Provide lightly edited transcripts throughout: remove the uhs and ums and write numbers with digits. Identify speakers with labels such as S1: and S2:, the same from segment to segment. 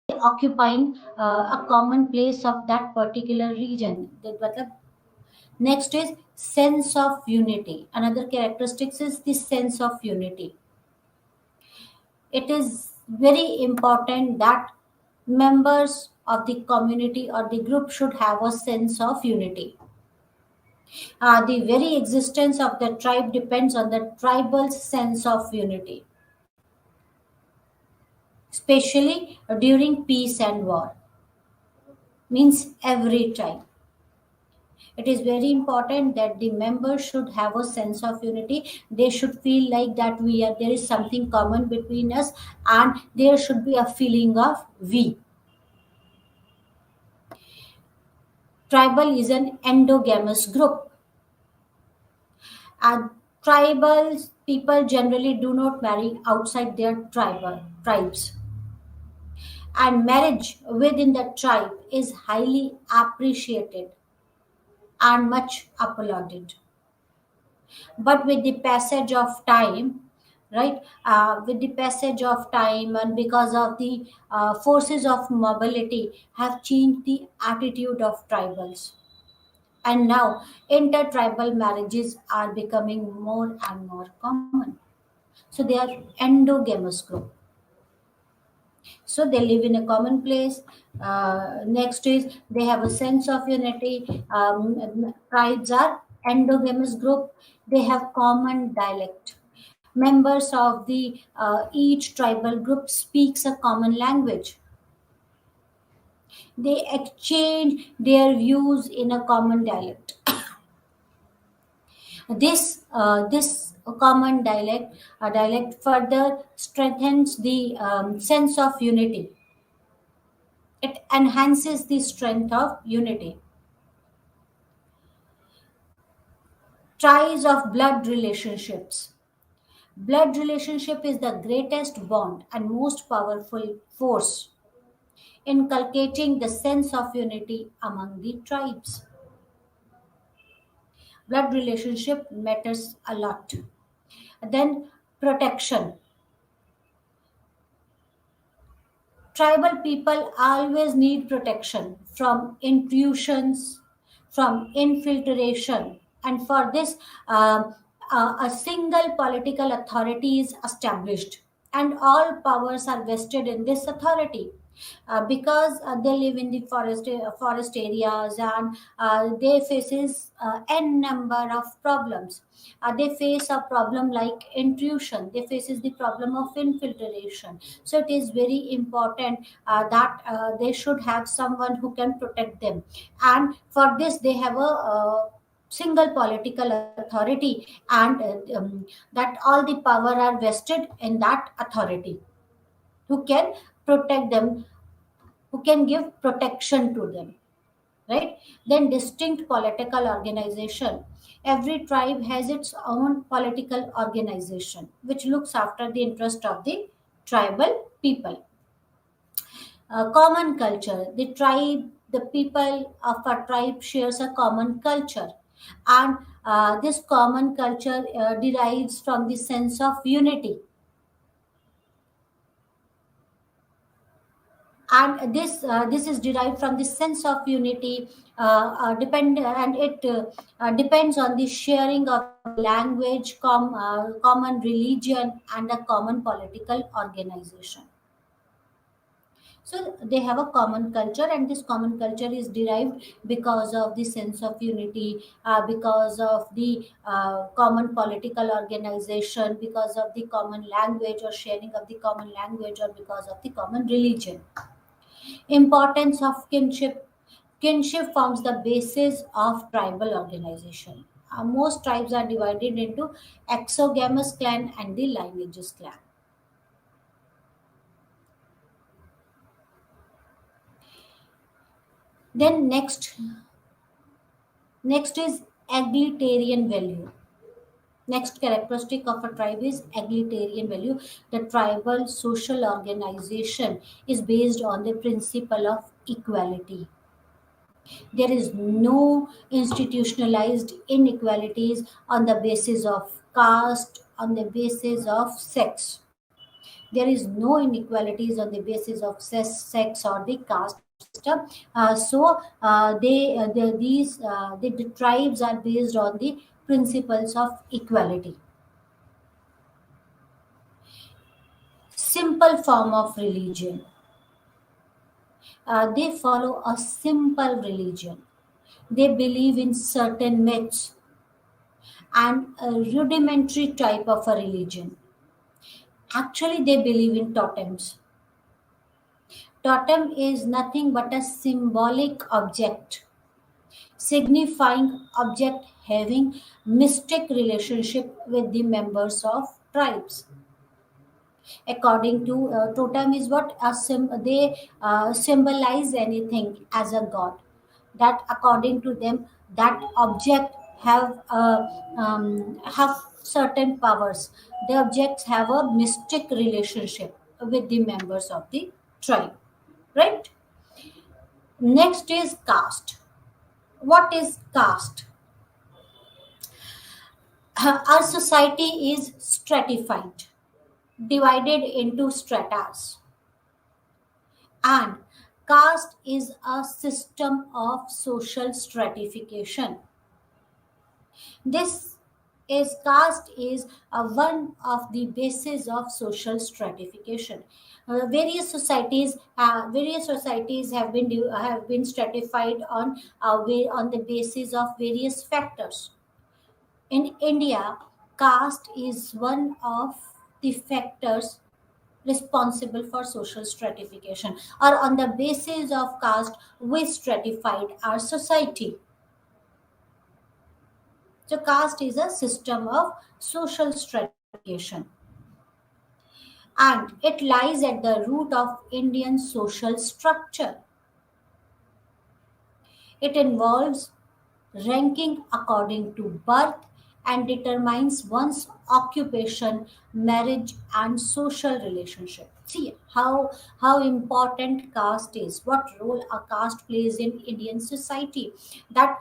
S1: occupying a common place of that particular region. Next is sense of unity. Another characteristics is the sense of unity. It is very important that members of the community or the group should have a sense of unity. The very existence of the tribe depends on the tribal sense of unity, especially during peace and war. Means every tribe. It is very important that the members should have a sense of unity. They should feel like that there is something common between us, and there should be a feeling of we. Tribal is an endogamous group. And tribal people generally do not marry outside their tribes. And marriage within the tribe is highly appreciated and much applauded. But with the passage of time, right, with the passage of time and because of the forces of mobility have changed the attitude of tribals, and now intertribal marriages are becoming more and more common. So they are endogamous group, so they live in a common place. Next is they have a sense of unity. Tribes are endogamous group. They have common dialect. Members of the each tribal group speaks a common language. They exchange their views in a common dialect. This common dialect further strengthens the sense of unity. It enhances the strength of unity. Ties of blood relationships. Blood relationship is the greatest bond and most powerful force inculcating the sense of unity among the tribes. Blood relationship matters a lot. Then protection. Tribal people always need protection from intrusions, from infiltration, and for this, a single political authority is established, and all powers are vested in this authority. Because they live in the forest areas, and they faces n number of problems. They face a problem like intrusion. They faces the problem of infiltration. So it is very important that they should have someone who can protect them, and for this they have a single political authority, and that all the power are vested in that authority, who can protect them, who can give protection to them, right? Then distinct political organization. Every tribe has its own political organization which looks after the interest of the tribal people. Common culture. The people of a tribe shares a common culture, and this common culture derives from the sense of unity. And this is derived from the sense of unity, and it depends on the sharing of language, common religion, and a common political organization. So they have a common culture, and this common culture is derived because of the sense of unity, because of the common political organization, because of the common language or sharing of the common language, or because of the common religion. Importance of kinship. Kinship forms the basis of tribal organization. Most tribes are divided into exogamous clan and the lineages clan. Then next is egalitarian value. Next characteristic of a tribe is egalitarian value. The tribal social organization is based on the principle of equality. There is no institutionalized inequalities on the basis of caste, on the basis of sex. There is no inequalities on the basis of sex or the caste system. The tribes are based on the principles of equality. Simple form of religion. They follow a simple religion. They believe in certain myths and a rudimentary type of a religion. Actually, they believe in totems. Totem is nothing but a symbolic object, signifying object having mystic relationship with the members of tribes. According to totem is what they symbolize anything as a god, that according to them that object have certain powers. The objects have a mystic relationship with the members of the tribe, right? Next is caste. What is caste? Our society is stratified, divided into stratas, and caste is a system of social stratification. This is caste is one of the bases of social stratification. Various societies have been stratified on the basis of various factors. In India, caste is one of the factors responsible for social stratification, or on the basis of caste we stratified our society. So caste is a system of social stratification, and it lies at the root of Indian social structure. It involves ranking according to birth and determines one's occupation, marriage, and social relationship. See how important caste is, what role a caste plays in Indian society. That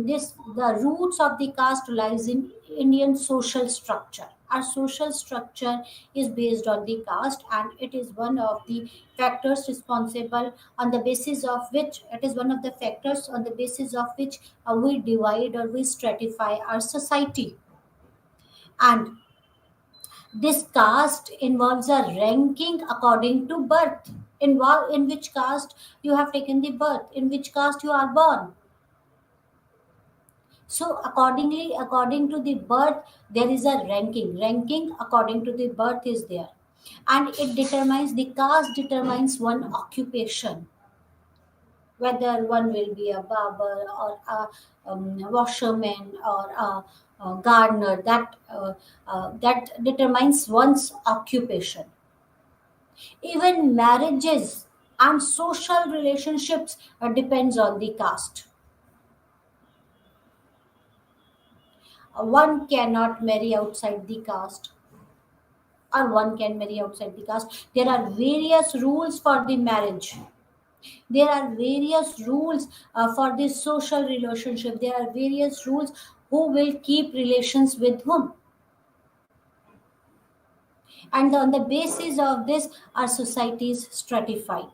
S1: this the roots of the caste lies in Indian social structure. Our social structure is based on the caste, and it is one of the factors responsible on the basis of which it is one of the factors on the basis of which we divide or we stratify our society. And this caste involves a ranking according to birth. In which caste you have taken the birth, in which caste you are born. So accordingly, according to the birth, there is a ranking. Ranking according to the birth is there, and it determines the caste determines one occupation, whether one will be a barber or a washerman or a gardener. That determines one's occupation. Even marriages and social relationships depends on the caste. One cannot marry outside the caste, or one can marry outside the caste. There are various rules for the marriage. There are various rules for this social relationship. There are various rules who will keep relations with whom. And on the basis of this, our society is stratified.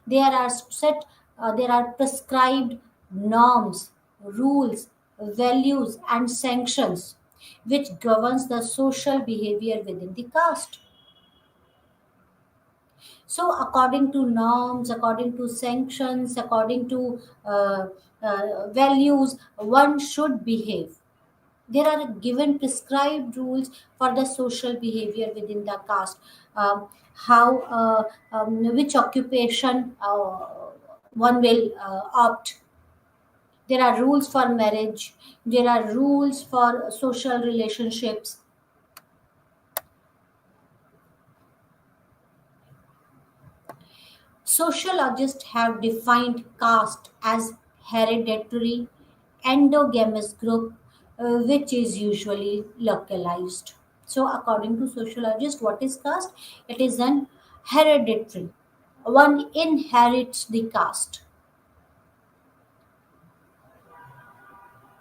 S1: There are prescribed norms, rules, values, and sanctions which governs the social behavior within the caste. So, according to norms, according to sanctions, according to values, one should behave. There are given prescribed rules for the social behavior within the caste. How, which occupation one will opt. There are rules for marriage. There are rules for social relationships. Sociologists have defined caste as hereditary endogamous group, which is usually localized. So, according to sociologists, what is caste? It is an hereditary. One inherits the caste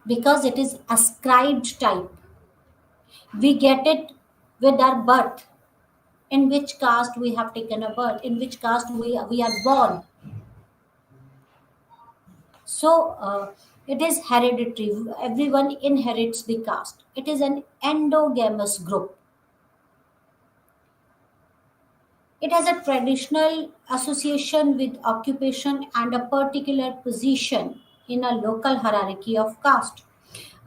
S1: because it is ascribed type. We get it with our birth. in which caste we have taken a birth, in which caste we are born. So it is hereditary. Everyone inherits the caste. It is an endogamous group. It has a traditional association with occupation and a particular position in a local hierarchy of caste.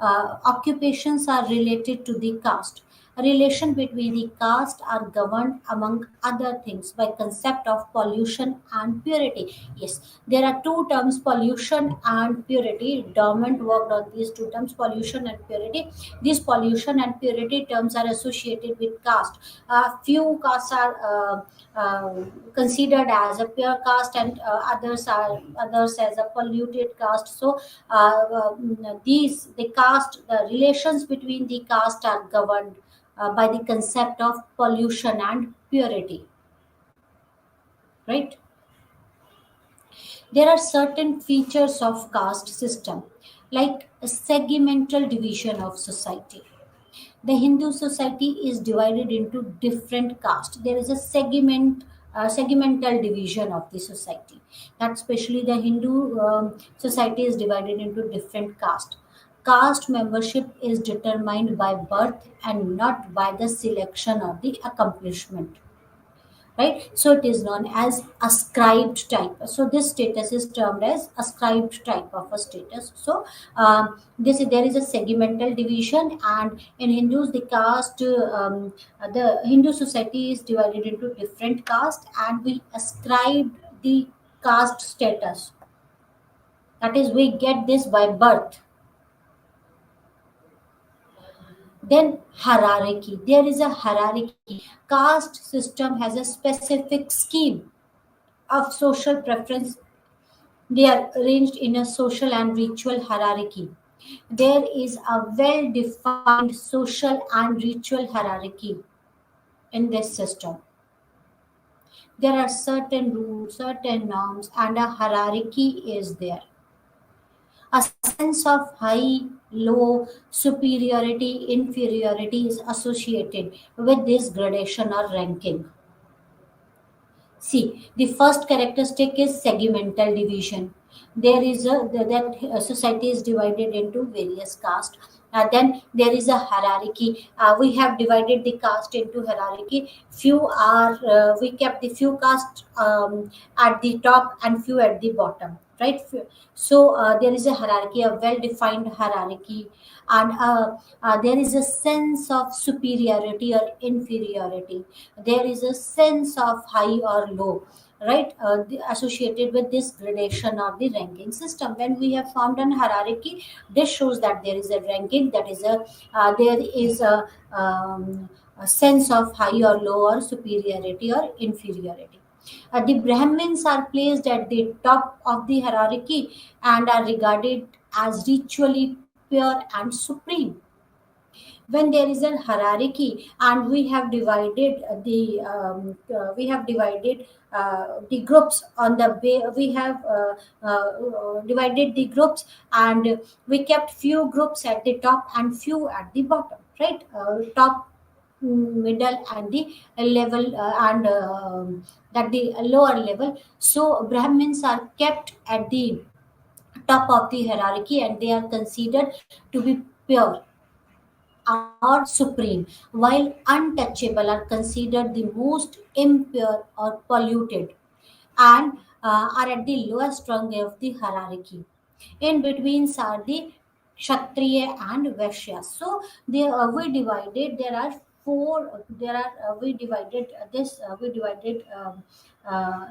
S1: Occupations are related to the caste. A relation between the caste are governed among other things by concept of pollution and purity. Yes, there are two terms, pollution and purity. Dormant worked on these two terms, pollution and purity. These pollution and purity terms are associated with caste. Few castes are considered as a pure caste, and others as a polluted caste. So these the caste, the relations between the caste are governed by the concept of pollution and purity, right? There are certain features of caste system, like a segmental division of society. The Hindu society is divided into different castes. There is a segmental division of the society. That especially the Hindu society is divided into different castes. Caste membership is determined by birth and not by the selection or the accomplishment, right? So it is known as ascribed type. So this status is termed as ascribed type of a status. So this there is a segmental division, and in Hindus the caste, the Hindu society is divided into different caste, and we ascribe the caste status. That is, we get this by birth. Then hierarchy. There is a hierarchy. Caste system has a specific scheme of social preference. They are arranged in a social and ritual hierarchy. There is a well defined social and ritual hierarchy in this system. There are certain rules, certain norms, and a hierarchy is there. A sense of high, low, superiority, inferiority is associated with this gradation or ranking. See, the first characteristic is segmental division. There is that society is divided into various castes. Then there is a hierarchy. We have divided the caste into hierarchy. Few are we kept the few castes at the top and few at the bottom. Right. So there is a hierarchy, a well-defined hierarchy, and there is a sense of superiority or inferiority. There is a sense of high or low, right? Associated with this gradation or the ranking system. When we have formed an hierarchy, this shows that there is a ranking, that is a there is a sense of high or low or superiority or inferiority. The Brahmins are placed at the top of the hierarchy and are regarded as ritually pure and supreme. When there is a hierarchy and we have divided the groups on the we have divided the groups, and we kept few groups at the top and few at the bottom, right? Top, middle, and the level, and that the lower level. So Brahmins are kept at the top of the hierarchy, and they are considered to be pure or supreme, while untouchable are considered the most impure or polluted, and are at the lowest rung of the hierarchy. In between are the Kshatriya and Vaishyas. So they we divided. There are four. There are we divided this. We divided uh,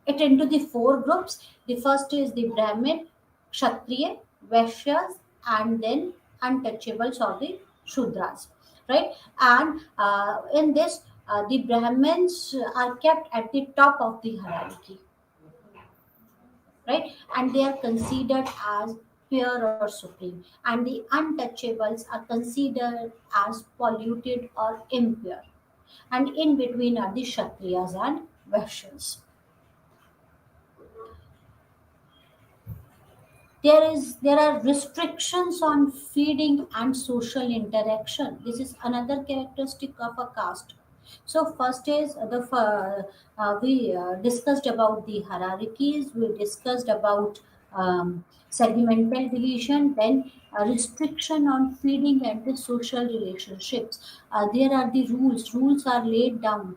S1: it into the four groups. The first is the Brahmin, Kshatriya, Vaishyas, and then untouchables or the Shudras, right? And in this, the Brahmins are kept at the top of the hierarchy, right? And they are considered as pure or supreme, and the untouchables are considered as polluted or impure. And in between are the Kshatriyas and Vaishyas. There are restrictions on feeding and social interaction. This is another characteristic of a caste. So first is we discussed about the hierarchies, we discussed about segmental division, then a restriction on feeding and the social relationships. There are the rules are laid down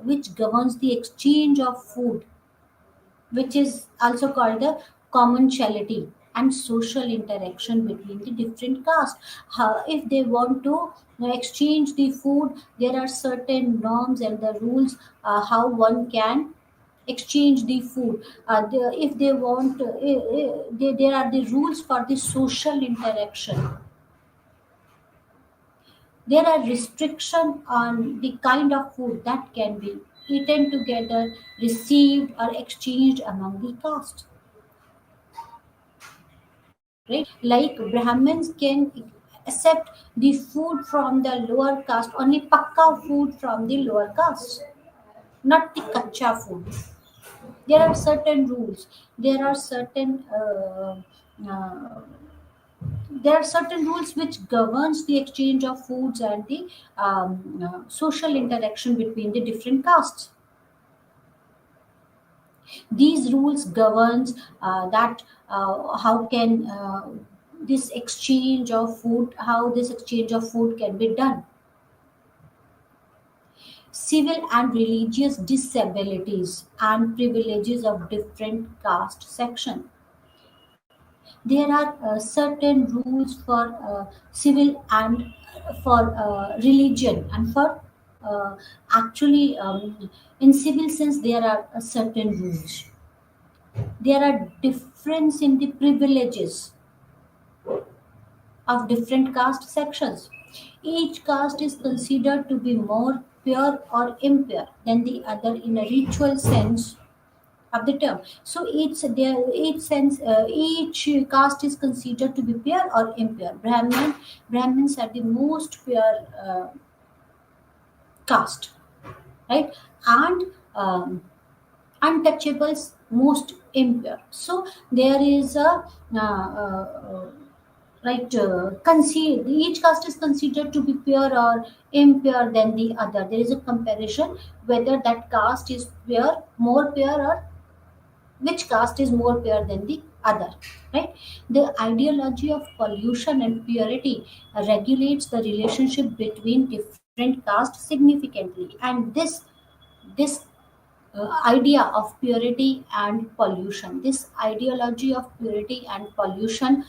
S1: which governs the exchange of food, which is also called the commensality and social interaction between the different castes. If they want to exchange the food, there are certain norms and the rules how one can exchange the food. If they want, there are the rules for the social interaction. There are restrictions on the kind of food that can be eaten together, received, or exchanged among the caste. Right? Like Brahmins can accept the food from the lower caste, only pakka food from the lower caste, not the kacha food. There are certain rules. There are certain uh, there are certain rules which governs the exchange of foods and the social interaction between the different castes. These rules governs that how can this exchange of food, how this exchange of food can be done. Civil and religious disabilities and privileges of different caste section. There are certain rules for civil and for religion and for actually in civil sense there are certain rules. There are difference in the privileges of different caste sections. Each caste is considered to be more pure or impure than the other in a ritual sense of the term. So each caste is considered to be pure or impure. Brahmins are the most pure caste, right? And untouchables most impure. So there is a right each caste is considered to be pure or impure than the other. There is a comparison whether that caste is pure, more pure, or which caste is more pure than the other, right? The ideology of pollution and purity regulates the relationship between different castes significantly, and this idea of purity and pollution, this ideology of purity and pollution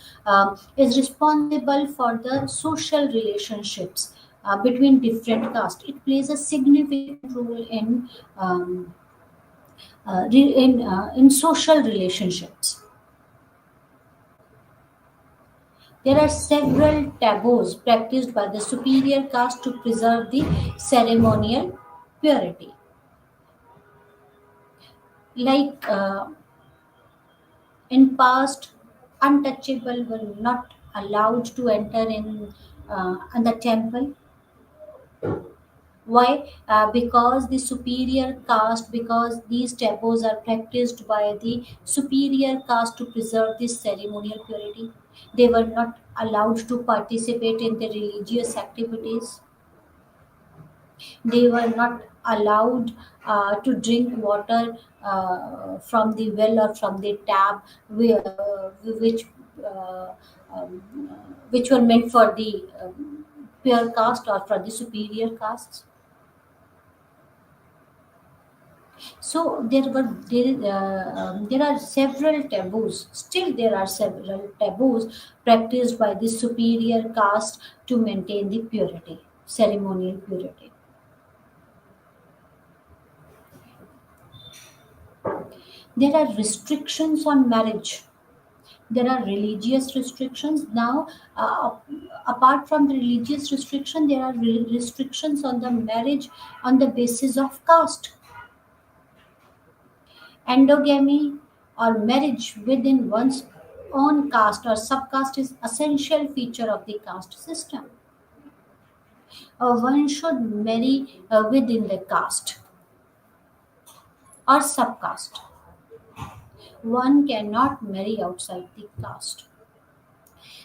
S1: is responsible for the social relationships between different castes. It plays a significant role in social relationships. There are several taboos practiced by the superior caste to preserve the ceremonial purity. Like in past, untouchable were not allowed to enter in the temple. Why? Because the superior caste, because these taboos are practiced by the superior caste to preserve this ceremonial purity. They were not allowed to participate in the religious activities. They were not allowed to drink water from the well or from the tap, which uh, um, which were meant for the pure caste or for the superior castes. So there are several taboos. Still, there are several taboos practiced by the superior caste to maintain the purity, ceremonial purity. There are restrictions on marriage. There are religious restrictions now. Apart from the religious restriction, there are restrictions on the marriage on the basis of caste. Endogamy or marriage within one's own caste or subcaste is essential feature of the caste system. One should marry within the caste or subcaste. one cannot marry outside the caste.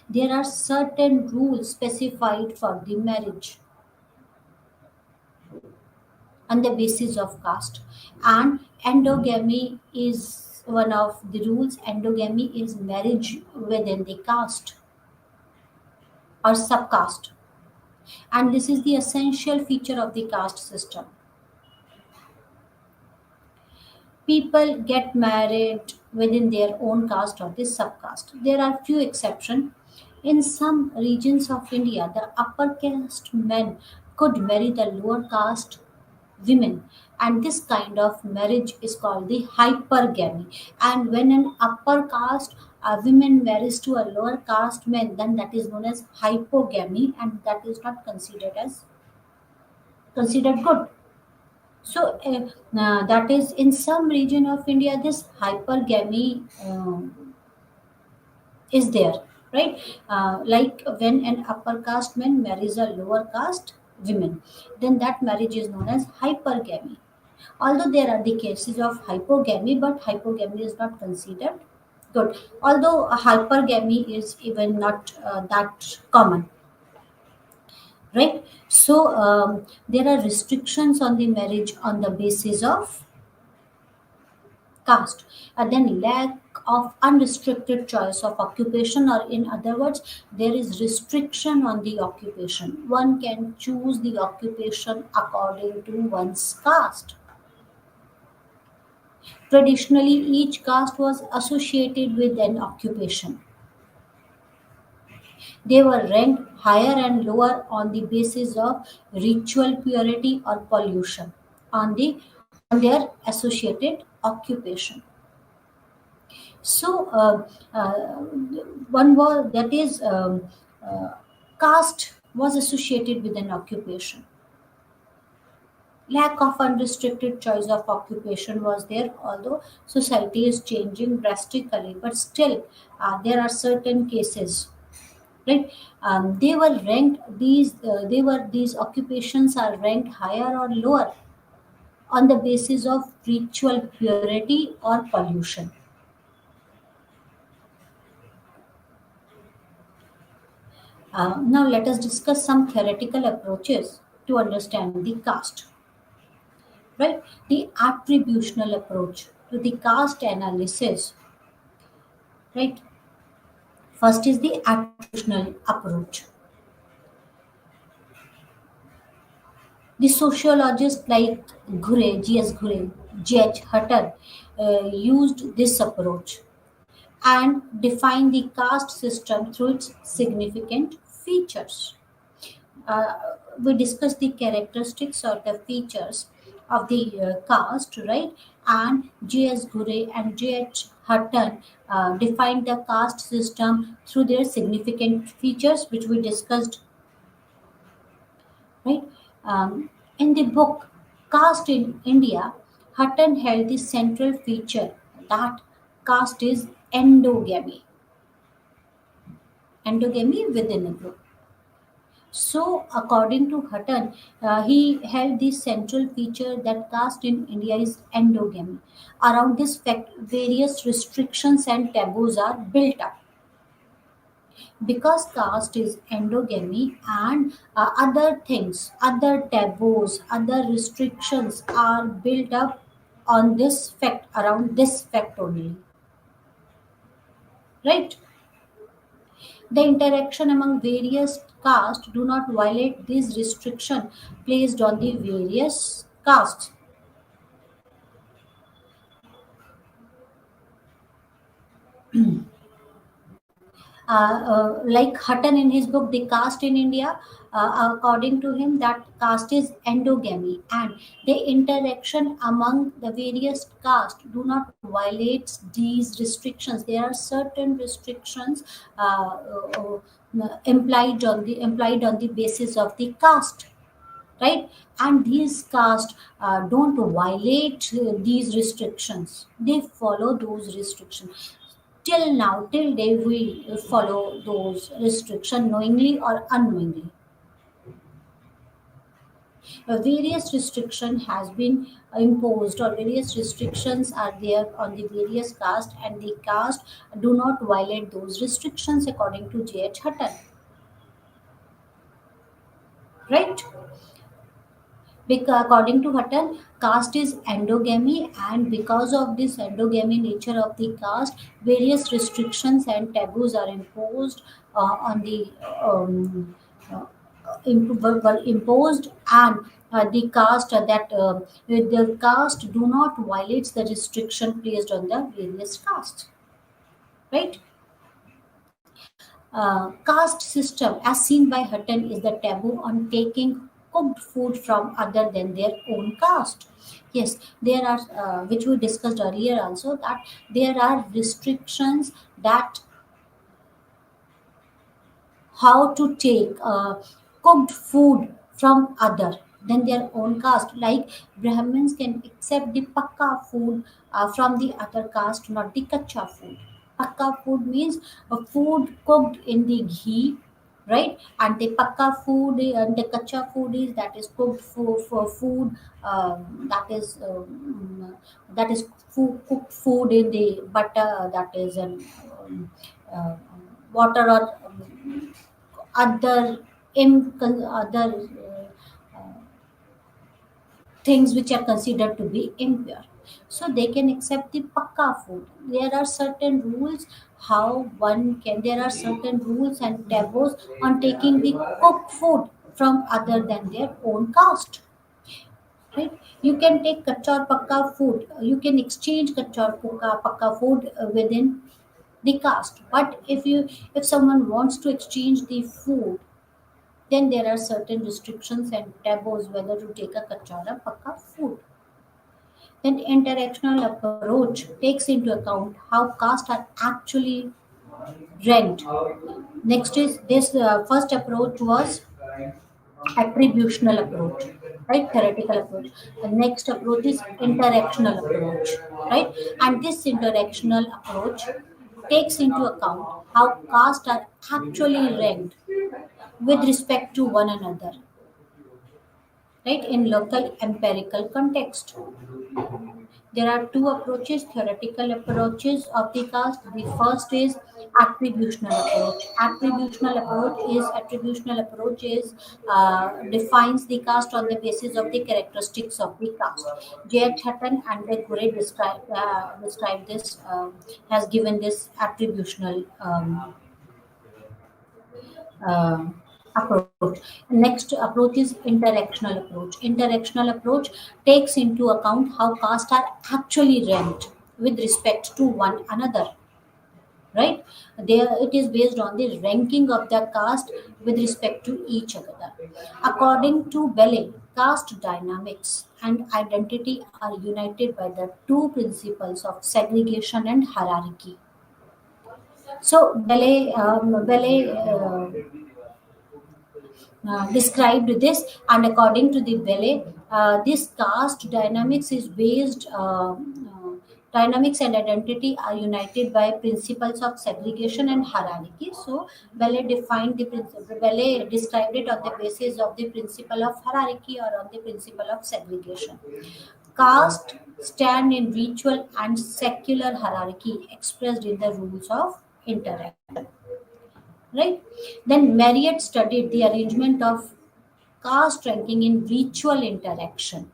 S1: There are certain rules specified for the marriage on the basis of caste, and endogamy is one of the rules. Endogamy is marriage within the caste or subcaste, and this is the essential feature of the caste system. People get married within their own caste or the subcaste. There are few exceptions. In some regions of India, the upper caste men could marry the lower caste women, and this kind of marriage is called the hypergamy. And when an upper caste woman marries to a lower caste man, then that is known as hypogamy, and that is not considered good. So that is in some region of India, this hypergamy is there, right? Like when an upper caste man marries a lower caste woman, then that marriage is known as hypergamy. Although there are the cases of hypogamy, but hypogamy is not considered good. Although hypergamy is even not that common, right? So there are restrictions on the marriage on the basis of caste, and then lack of unrestricted choice of occupation, or in other words, there is restriction on the occupation. One can choose the occupation according to one's caste. Traditionally, each caste was associated with an occupation. They were ranked higher and lower on the basis of ritual purity or pollution, on their associated occupation. So one was that is uh, caste was associated with an occupation. Lack of unrestricted choice of occupation was there, although society is changing drastically, but still there are certain cases, right? They were ranked these occupations are ranked higher or lower on the basis of ritual purity or pollution. Now let us discuss some theoretical approaches to understand the caste, right? The attributional approach to the caste analysis, right? First is the attributional approach. The sociologists like G.S. Ghure, J.H. Hutton used this approach and defined the caste system through its significant features. uh, we discussed the characteristics or the features of the caste, right? And J.S. Gure and J.H. Hutton defined the caste system through their significant features, which we discussed, right? In the book Caste in India, Hutton held the central feature that caste is endogamy within a group. So, according to Hutton, he held the central feature that caste in India is endogamy. Around this fact, various restrictions and taboos are built up. Because caste is endogamy, and other things, other taboos, other restrictions are built up on this fact, around this fact only, right? The interaction among various castes do not violate these restrictions placed on the various castes. Like Hutton in his book The Caste in India, according to him, that caste is endogamy, and the interaction among the various castes do not violate these restrictions. There are certain restrictions implied on the basis of the caste, right? And these castes don't violate these restrictions, they follow those restrictions. Till now, till day, we follow those restrictions knowingly or unknowingly. Various restriction has been imposed, or various restrictions are there on the various caste, and the caste do not violate those restrictions according to J.H. Hutton, right? Because according to Hutton, caste is endogamy, and because of this endogamy nature of the caste, various restrictions and taboos are imposed on the uh, were imposed, and the caste the caste do not violates the restriction placed on the various castes, right? Caste system, as seen by Hutton, is the taboo on taking cooked food from other than their own caste. Yes, there are, which we discussed earlier also, that there are restrictions that how to take cooked food from other than their own caste. Like Brahmins can accept the pakka food from the other caste, not the kacha food. Pakka food means a food cooked in the ghee, right? And the pakka food and the kacha food is that is cooked for food, that is cooked food in the butter, that is an uh, water, or other other things which are considered to be impure, so they can accept the pakka food. There are certain rules how one can there are certain rules and taboos on taking the cooked food from other than their own caste, right? You can take kacha or pakka food, you can exchange kacha or pakka food within the caste, but if someone wants to exchange the food, then there are certain restrictions and taboos whether to take a kachara pakka food. Then interactional approach takes into account how castes are actually ranked. Next is this first approach was attributional approach, right? Theoretical approach. The next approach is interactional approach, right? And this interactional approach takes into account how castes are actually ranked with respect to one another, right, in local empirical context. There are two approaches, theoretical approaches of the caste. The first is attributional approach. Attributional approach is defines the caste on the basis of the characteristics of the caste. J.H. Hutton and the Gure describe this, has given this attributional uh, approach. Next approach is interactional approach. Interactional approach takes into account how castes are actually ranked with respect to one another. Right? There it is based on the ranking of the caste with respect to each other. According to Belle, caste dynamics and identity are united by the two principles of segregation and hierarchy. So Belle described this, and according to the Belle, this caste dynamics is based dynamics and identity are united by principles of segregation and hierarchy. So Belle described it on the basis of the principle of hierarchy or on the principle of segregation. Caste stand in ritual and secular hierarchy expressed in the rules of interaction, right? Then Marriott studied the arrangement of caste ranking in ritual interaction.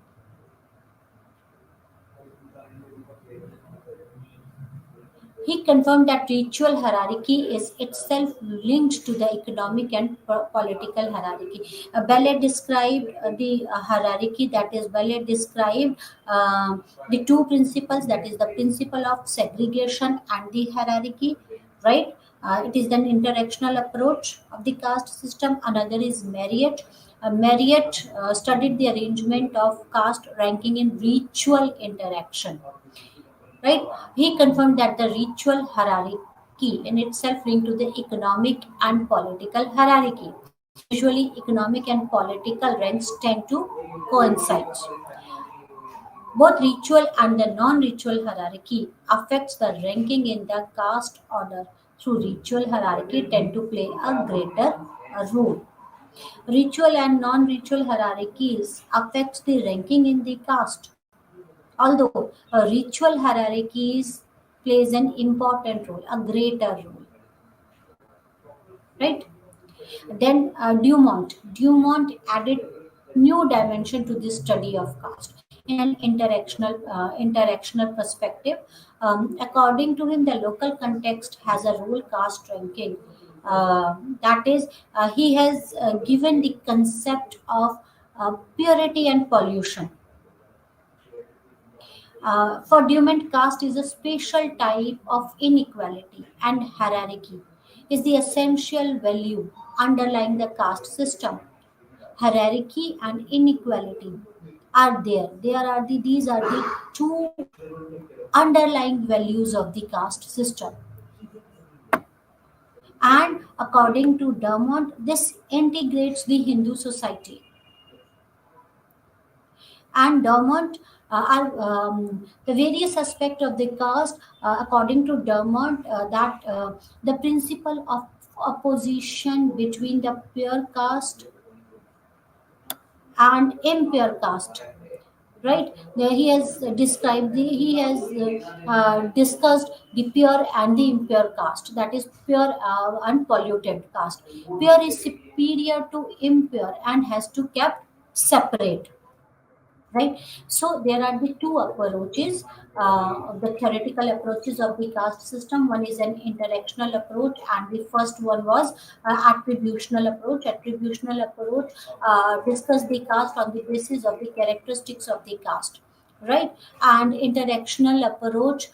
S1: He confirmed that ritual hierarchy is itself linked to the economic and political hierarchy. Ballet described the hierarchy, that is, Ballet described the two principles, that is, the principle of segregation and the hierarchy, right? It is an interactional approach of the caste system. Another is Marriott. Marriott studied the arrangement of caste ranking in ritual interaction, right? He confirmed that the ritual hierarchy in itself linked to the economic and political hierarchy. Usually, economic and political ranks tend to coincide. Both ritual and the non-ritual hierarchy affects the ranking in the caste order. Through ritual hierarchy tend to play a greater role. Ritual and non-ritual hierarchies affect the ranking in the caste. Although ritual hierarchies plays an important role, a greater role, right? Then Dumont added new dimension to the study of caste in an interactional perspective. According to him, the local context has a role caste ranking. That is, he has given the concept of purity and pollution. For Dumont, caste is a special type of inequality and hierarchy is the essential value underlying the caste system. Hierarchy and inequality are there. These are the two underlying values of the caste system. And according to Dumont, this integrates the Hindu society. And Dermont are the various aspects of the caste, according to Dermont, that the principle of opposition between the pure caste and impure caste. Right there, he has discussed the pure and the impure caste. That is pure unpolluted caste. Pure is superior to impure and has to kept separate, right? So there are the two approaches, the theoretical approaches of the caste system. One is an interactional approach, and the first one was attributional approach discuss the caste on the basis of the characteristics of the caste, right? And interactional approach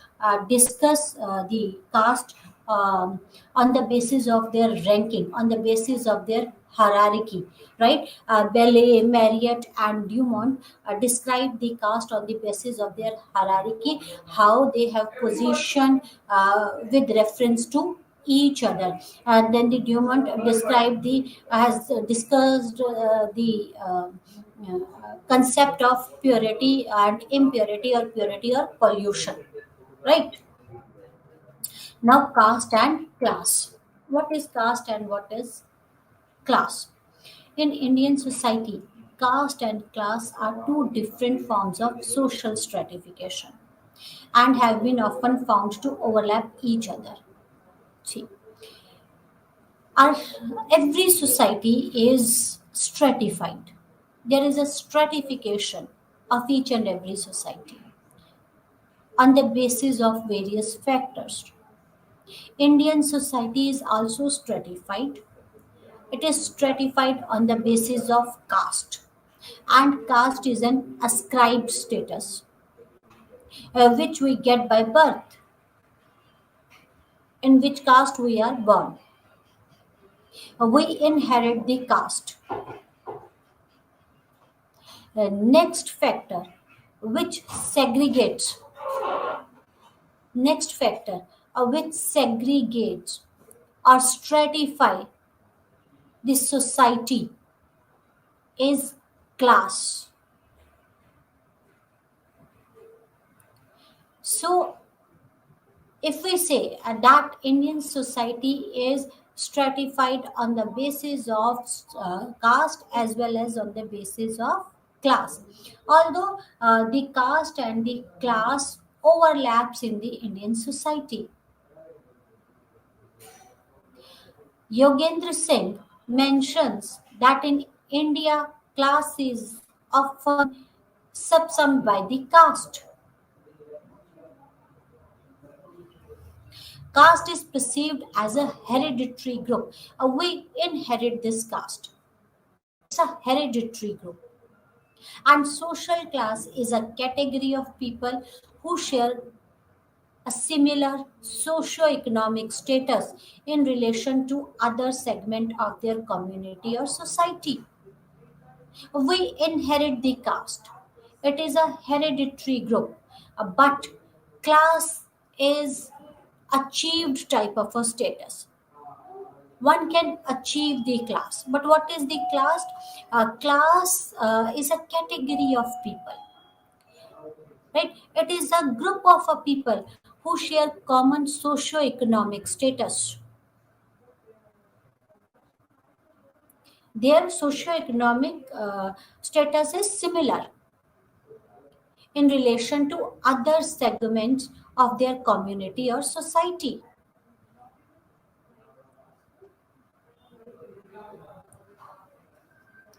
S1: discuss the caste on the basis of their ranking, on the basis of their hierarchy, right? Bellet, Marriott, and Dumont describe the caste on the basis of their hierarchy, how they have positioned with reference to each other. And then the Dumont described the has discussed uh, concept of purity and impurity, or purity or pollution, right? Now, caste and class. What is caste and what is class? In Indian society, caste and class are two different forms of social stratification and have been often found to overlap each other. See, our, every society is stratified. There is a stratification of each and every society on the basis of various factors. Indian society is also stratified. It is stratified on the basis of caste, and caste is an ascribed status which we get by birth, in which caste we are born. We inherit the caste. Next factor which segregates, next factor which segregates or stratify the society is class. So if we say that Indian society is stratified on the basis of caste as well as on the basis of class, although the caste and the class overlaps in the Indian society. Yogendra Singh mentions that in India, class is often subsumed by the caste. Caste is perceived as a hereditary group. We inherit this caste. It's a hereditary group. And social class is a category of people who share a similar socio-economic status in relation to other segment of their community or society. We inherit the caste. It is a hereditary group, but class is achieved type of a status. One can achieve the class, but what is the class? Class is a category of people, right? It is a group of people who share common socio-economic status. Their socioeconomic status is similar in relation to other segments of their community or society.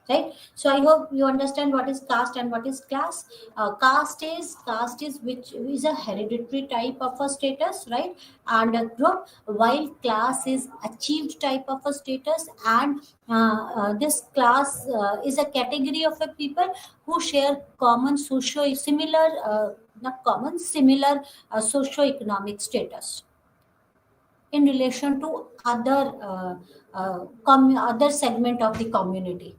S1: Right, so I hope you understand what is caste and what is class. Caste is which is a hereditary type of a status, right, and a group, while class is achieved type of a status. And this class is a category of a people who share common socio similar not common similar socio-economic status in relation to other segment of the community.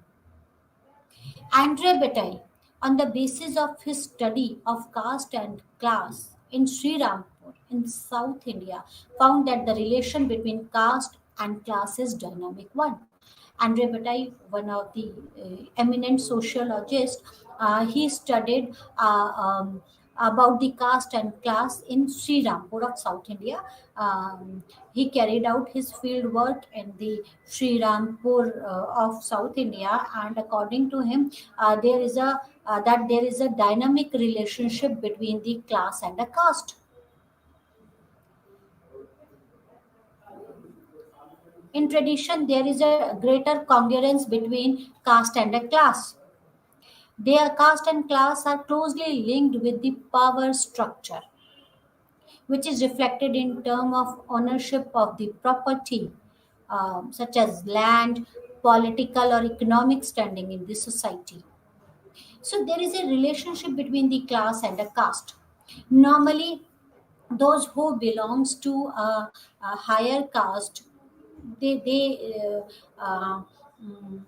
S1: Andre Bataille, on the basis of his study of caste and class in Sri Rampur in South India, found that the relation between caste and class is dynamic one. Andre Bataille, one of the eminent sociologists, he studied about the caste and class in Sri Rampur of South India. He carried out his field work in the Sri Rampur of South India, and according to him, there is a dynamic relationship between the class and the caste. In tradition, there is a greater congruence between caste and a class. Their caste and class are closely linked with the power structure, which is reflected in terms of ownership of the property, such as land, political or economic standing in the society. So there is a relationship between the class and a caste. Normally, those who belongs to a higher caste, uh, mm,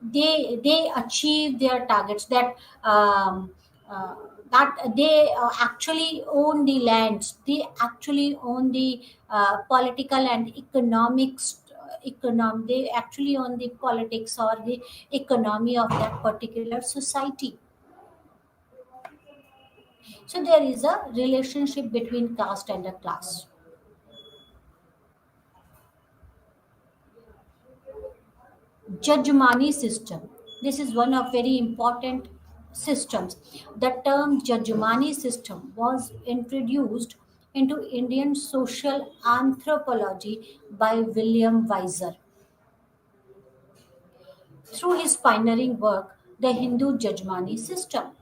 S1: they achieve their targets, uh, that they actually own the lands, they actually own the political and they actually own the politics or the economy of that particular society. So there is a relationship between caste and a class. Jajmani system. This is one of very important systems. The term Jajmani system was introduced into Indian social anthropology by William Weiser through his pioneering work, The Hindu Jajmani System.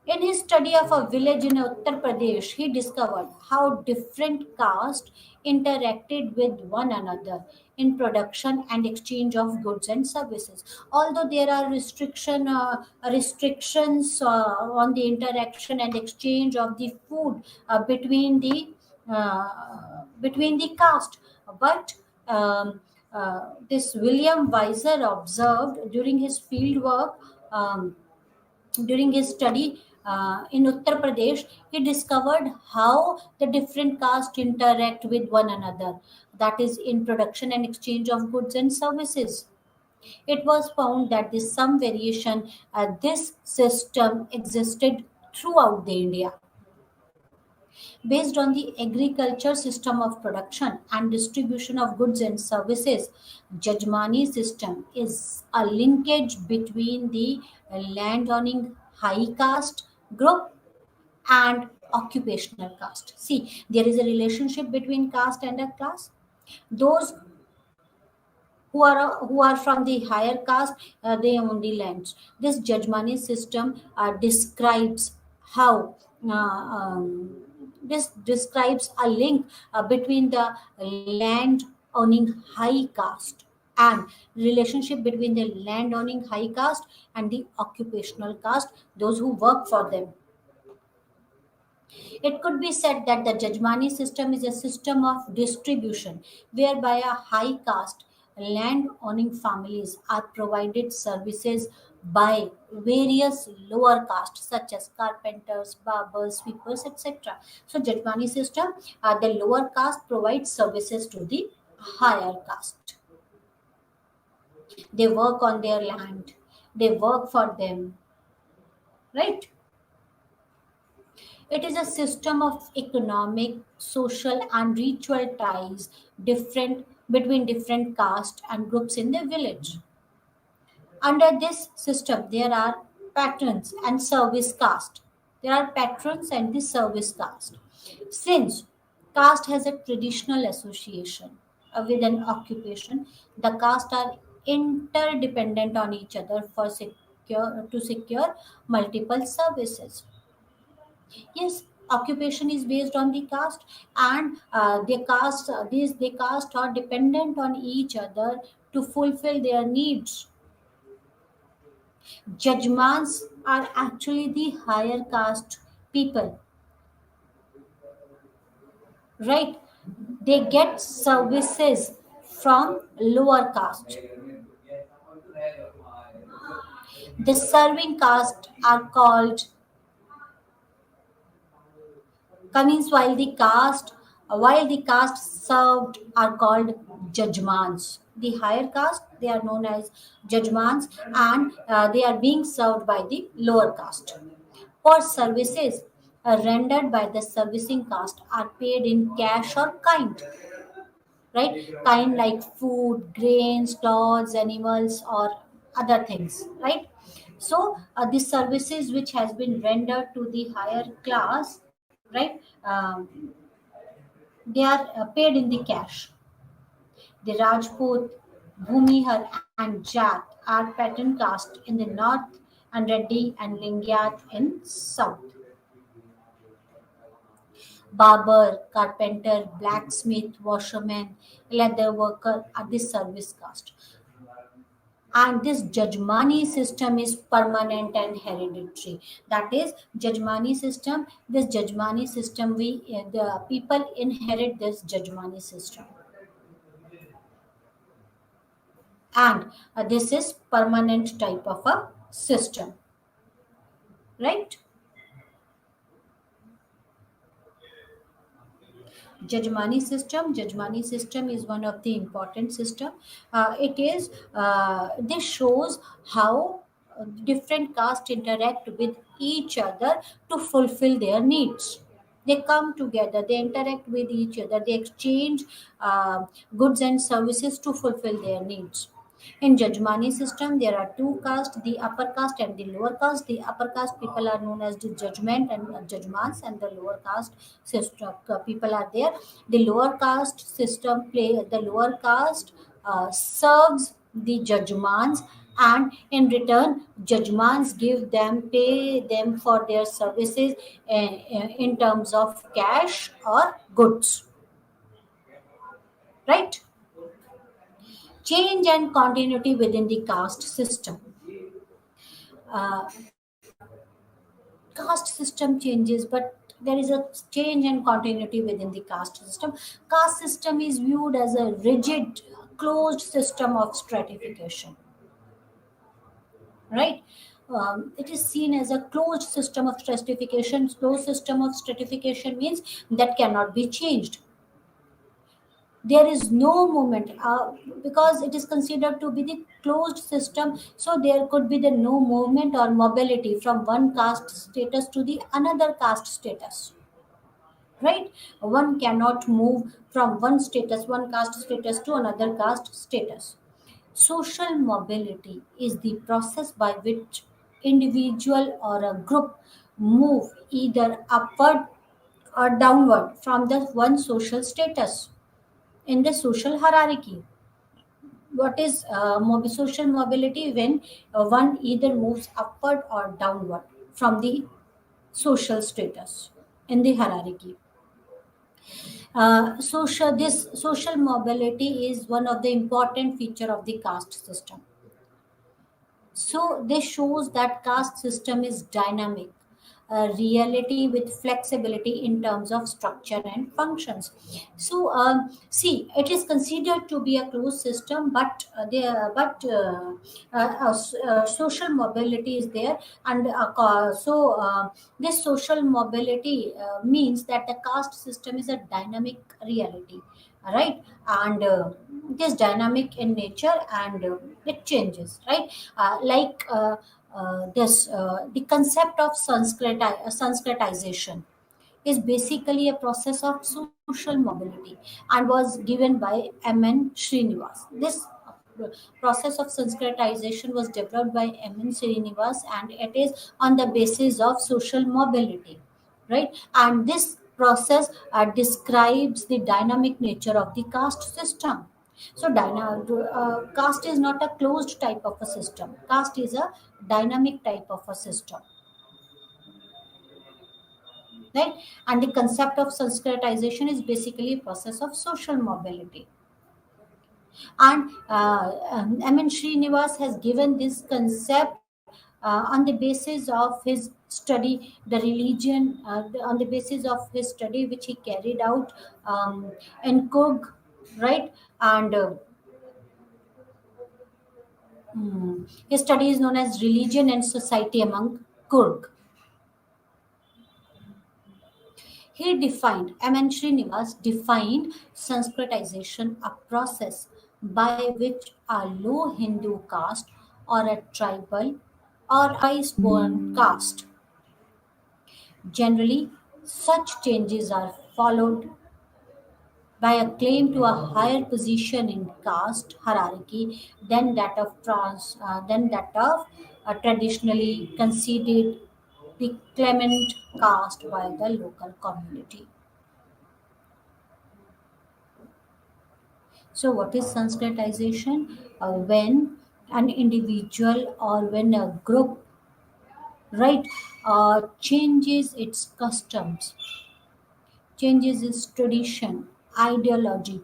S1: In his study of a village in Uttar Pradesh, he discovered how different castes interacted with one another in production and exchange of goods and services. Although there are restrictions on the interaction and exchange of the food between the caste, but this William Weiser observed during his field work. During his study in Uttar Pradesh, he discovered how the different castes interact with one another, that is, in production and exchange of goods and services. It was found that this some variation, this system existed throughout the India. Based on the agriculture system of production and distribution of goods and services, Jajmani system is a linkage between the landowning high caste group and occupational caste. See, there is a relationship between caste and a class. Those who are from the higher caste, they own the lands. This Jajmani system describes how this describes a link between the land owning high caste and relationship between the land owning high caste and the occupational caste, those who work for them. It could be said that the Jajmani system is a system of distribution whereby a high caste land owning families are provided services by various lower castes such as carpenters, barbers, sweepers, etc. So Jajmani system, the lower caste provides services to the higher caste. They work on their land, they work for them, right? It is a system of economic, social, and ritual ties different between different castes and groups in the village. Under this system, there are patrons and service caste. There are patrons and the service caste. Since caste has a traditional association with an occupation, the castes are interdependent on each other for secure multiple services. Yes, occupation is based on the caste, and the caste are dependent on each other to fulfill their needs. Jajmans are actually the higher caste people, right? They get services from lower caste. The serving caste are called Cummins, while the caste served are called judgmans. The higher caste they are known as judgmans, and they are being served by the lower caste. For services rendered by the servicing caste are paid in cash or kind, right? Kind like food, grains, clothes, animals, or other things, right? So the services which has been rendered to the higher class, right? They are paid in the cash. The Rajput, Bhumihar, and Jat are pattern caste in the north, and Reddy and Lingyat in south. Barber, carpenter, blacksmith, washerman, leather worker are the service caste. And this Jajmani system is permanent and hereditary. That is Jajmani system. This Jajmani system, the people inherit this Jajmani system, and this is permanent type of a system, right? Jajmani system is one of the important system. It is This shows how different castes interact with each other to fulfill their needs. They come together, they interact with each other, they exchange goods and services to fulfill their needs. In Jajmani system, there are two castes, the upper caste and the lower caste. The upper caste people are known as the judgment and judgmans, and the lower caste system people are there. The lower caste serves the judgmans, and in return, judgmans pay them for their services in terms of cash or goods, right? Change and continuity within the caste system. Uh, Caste system changes, but there is a change and continuity within the caste system. Caste system is viewed as a rigid, closed system of stratification, right? It is seen as a closed system of stratification. Closed system of stratification means that cannot be changed. There is no movement because it is considered to be the closed system, so there could be the no movement or mobility from one caste status to the another caste status, right? One cannot move from one caste status to another caste status. Social mobility is the process by which individual or a group move either upward or downward from the one social status in the social hierarchy. What is social mobility? When one either moves upward or downward from the social status in the hierarchy. This social mobility is one of the important feature of the caste system. So this shows that caste system is dynamic, a reality with flexibility in terms of structure and functions. So see, it is considered to be a closed system, but social mobility is there, and this social mobility means that the caste system is a dynamic reality, right? And it is dynamic in nature, and it changes, right? The concept of Sanskritization. is basically a process of social mobility and was given by M.N. Srinivas. This process of Sanskritization was developed by M.N. Srinivas, and it is on the basis of social mobility, right? And this process describes the dynamic nature of the caste system. So, caste is not a closed type of a system. Caste is a dynamic type of a system, right? And the concept of Sanskritization is basically a process of social mobility. And M.N. Srinivas has given this concept on the basis of his study, the religion, on the basis of his study which he carried out in Coorg, right? And his study is known as Religion and Society among Coorg. M.N. Srinivas defined Sanskritization, a process by which a low Hindu caste or a tribal or born caste, generally, such changes are followed by a claim to a higher position in caste hierarchy than that of a traditionally conceded the clement caste by the local community. So, what is Sanskritization? When an individual or when a group, right, changes its customs, changes its tradition, ideology,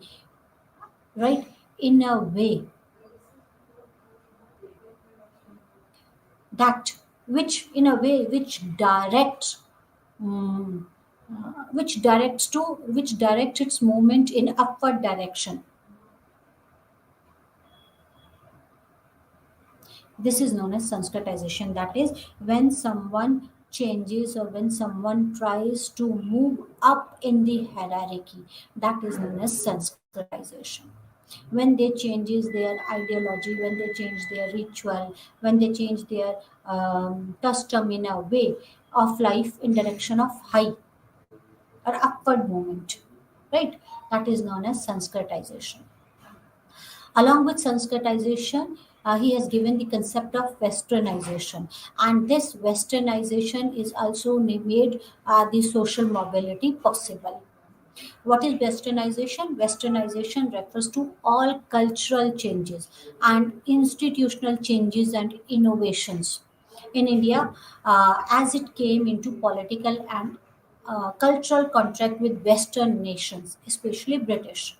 S1: right, in a way that in a way mm, which directs its movement in upward direction. This is known as Sanskritization. That is, when someone changes or when someone tries to move up in the hierarchy, that is known as Sanskritization. When they changes their ideology, when they change their ritual, when they change their custom in a way of life in direction of high or upward movement, right? That is known as Sanskritization. Along with Sanskritization, he has given the concept of westernization, and this westernization is also made the social mobility possible. What is westernization? Westernization refers to all cultural changes and institutional changes and innovations in India as it came into political and cultural contact with Western nations, especially British,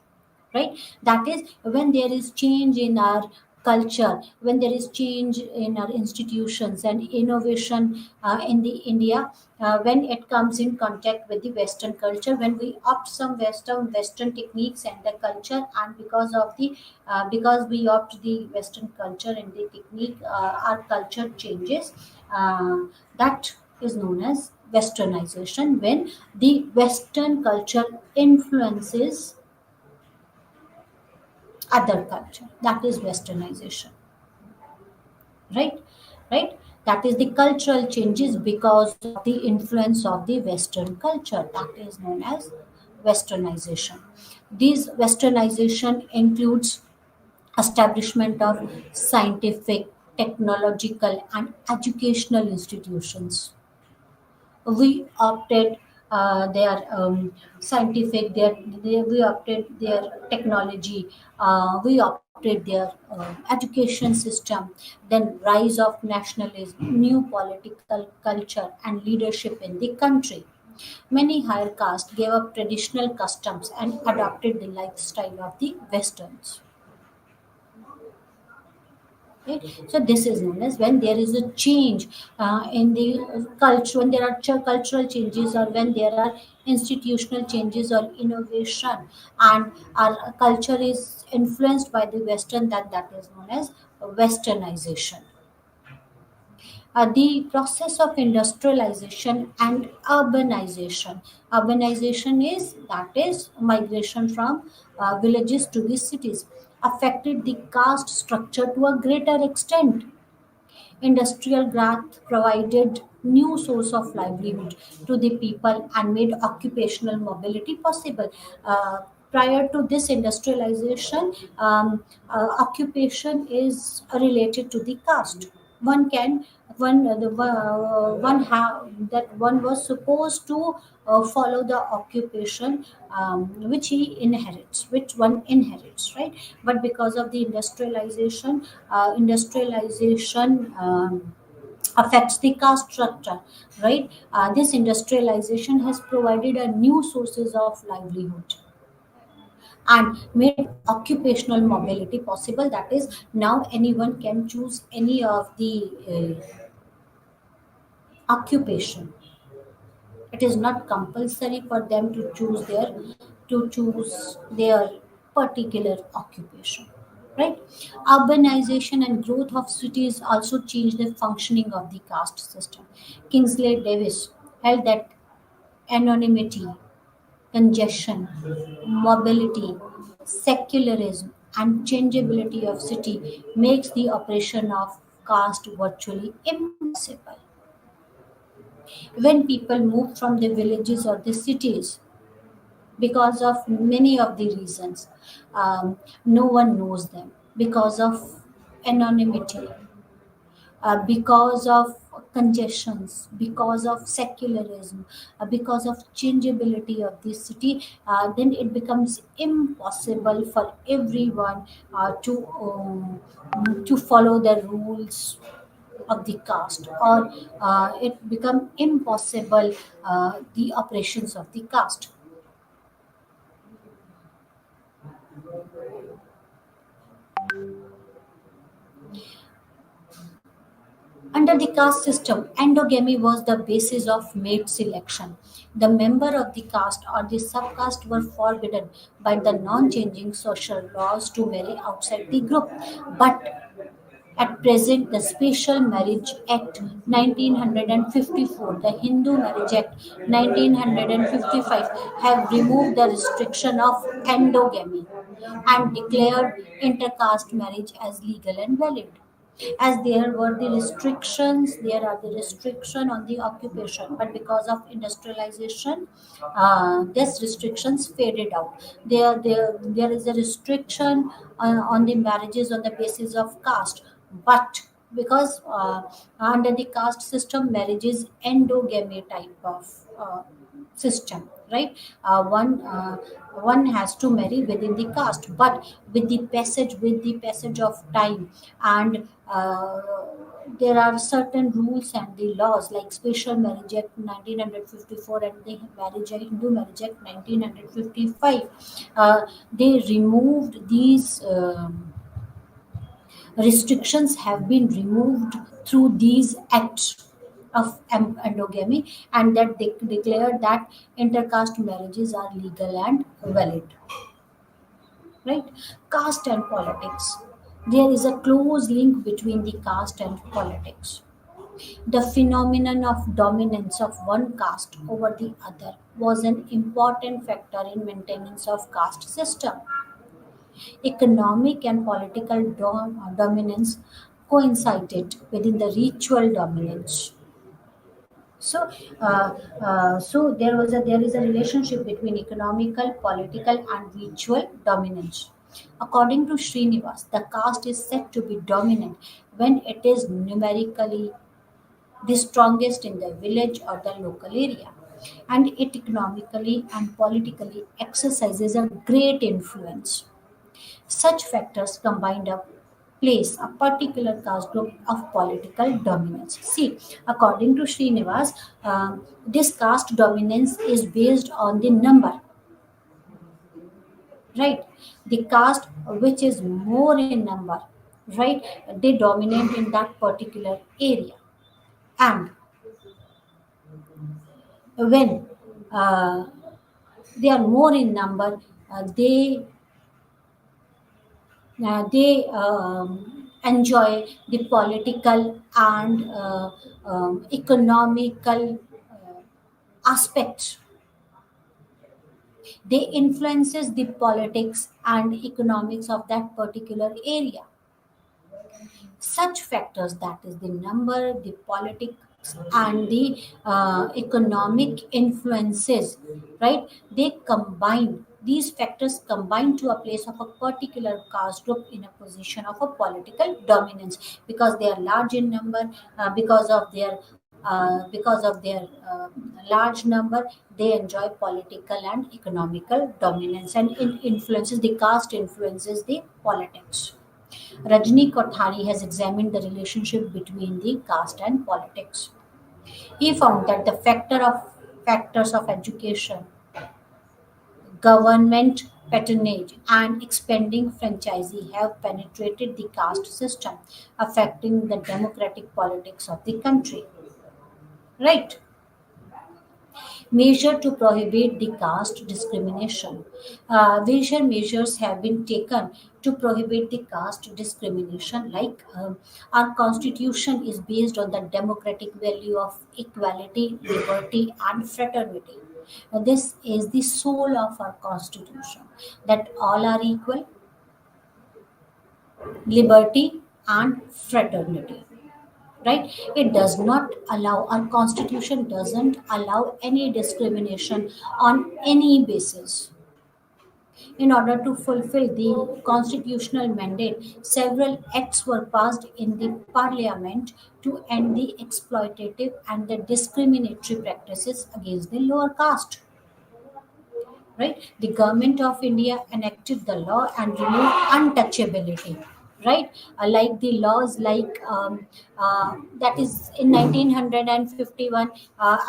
S1: right? That is, when there is change in our culture, when there is change in our institutions and innovation in the India, when it comes in contact with the Western culture, when we opt some western techniques and the culture, and because we opt the Western culture and the technique, our culture changes. That is known as westernization, when the Western culture influences other culture. That is westernization, right? Right. That is the cultural changes because of the influence of the Western culture. That is known as westernization. These westernization includes establishment of scientific, technological, and educational institutions. We opted their scientific, we opted their technology, we opted their education system, then rise of nationalism, new political culture, and leadership in the country. Many higher caste gave up traditional customs and adopted the lifestyle of the Westerns. Right? So this is known as when there is a change in the culture, when there are cultural changes, or when there are institutional changes or innovation, and our culture is influenced by the Western, that is known as westernization. The process of industrialization and urbanization. Urbanization is migration from villages to the cities, affected the caste structure to a greater extent. Industrial growth provided new source of livelihood to the people and made occupational mobility possible. Uh, Prior to this industrialization, occupation is related to the caste. One can one that one was supposed to follow the occupation which he inherits, which one inherits, right? But because of the industrialization affects the caste structure, right? This industrialization has provided a new sources of livelihood and made occupational mobility possible. That is, now anyone can choose any of the occupation. It is not compulsory for them to choose their particular occupation, right? Urbanization and growth of cities also changed the functioning of the caste system. Kingsley Davis held that anonymity, congestion, mobility, secularism, and changeability of city makes the operation of caste virtually impossible. When people move from the villages or the cities because of many of the reasons, no one knows them because of anonymity, because of congestions, because of secularism, because of changeability of the city, then it becomes impossible for everyone to follow the rules of the caste, or it become impossible the operations of the caste. Under the caste system, endogamy was the basis of mate selection. The member of the caste or the subcaste were forbidden by the non-changing social laws to marry outside the group. But at present, the Special Marriage Act 1954, the Hindu Marriage Act 1955 have removed the restriction of endogamy and declared intercaste marriage as legal and valid. As there were the restrictions, there are the restriction on the occupation, but because of industrialization, this restrictions faded out. There is a restriction on the marriages on the basis of caste, but because under the caste system, marriage is endogamy type of system, right? One has to marry within the caste, but with the passage of time, and there are certain rules and the laws like Special Marriage Act 1954 and the Hindu Marriage Act 1955. They removed these. Restrictions have been removed through these acts of endogamy, and that they declared that intercaste marriages are legal and valid, right? Caste and politics, there is a close link between the caste and politics. The phenomenon of dominance of one caste over the other was an important factor in maintenance of caste system. Economic and political dominance coincided within the ritual dominance. So, there is a relationship between economical, political, and ritual dominance. According to Srinivas, the caste is said to be dominant when it is numerically the strongest in the village or the local area, and it economically and politically exercises a great influence. Such factors combined up place a particular caste group of political dominance. See, according to Srinivas, this caste dominance is based on the number, right? The caste which is more in number, right? They dominate in that particular area, and when uh, they are more in number, they enjoy the political and economical aspects. They influences the politics and economics of that particular area. Such factors, that is the number, the politic and the economic influences, right? They combine, these factors combine to a place of a particular caste group in a position of a political dominance, because they are large in number, because of their large number, they enjoy political and economical dominance, and influences the caste, influences the politics. Rajni Kothari has examined the relationship between the caste and politics. He found that the factors of education, government patronage, and expanding franchisee have penetrated the caste system, affecting the democratic politics of the country. Right? Measure to prohibit the caste discrimination. Various measures have been taken to prohibit the caste discrimination. Like our constitution is based on the democratic value of equality, liberty, and fraternity. This is the soul of our constitution, that all are equal, liberty, and fraternity, right? It does not allow, our constitution doesn't allow any discrimination on any basis. In order to fulfill the constitutional mandate, several acts were passed in the parliament to end the exploitative and the discriminatory practices against the lower caste, right? The government of India enacted the law and removed untouchability, right? Like the laws, like that is in 1951,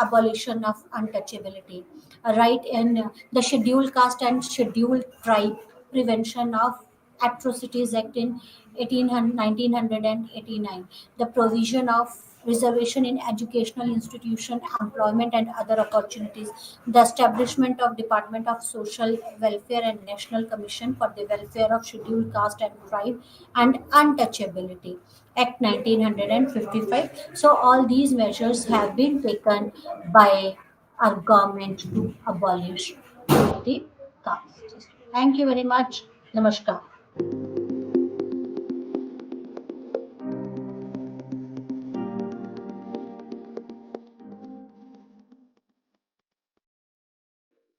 S1: abolition of untouchability, right? And the Scheduled Caste and Scheduled Tribe Prevention of Atrocities Act in 1989, the provision of reservation in educational institution, employment and other opportunities, the establishment of Department of Social Welfare and National Commission for the Welfare of Scheduled Caste and Tribe, and Untouchability Act 1955. So all these measures have been taken by our government to abolish the caste. Thank you very much. Namaskar.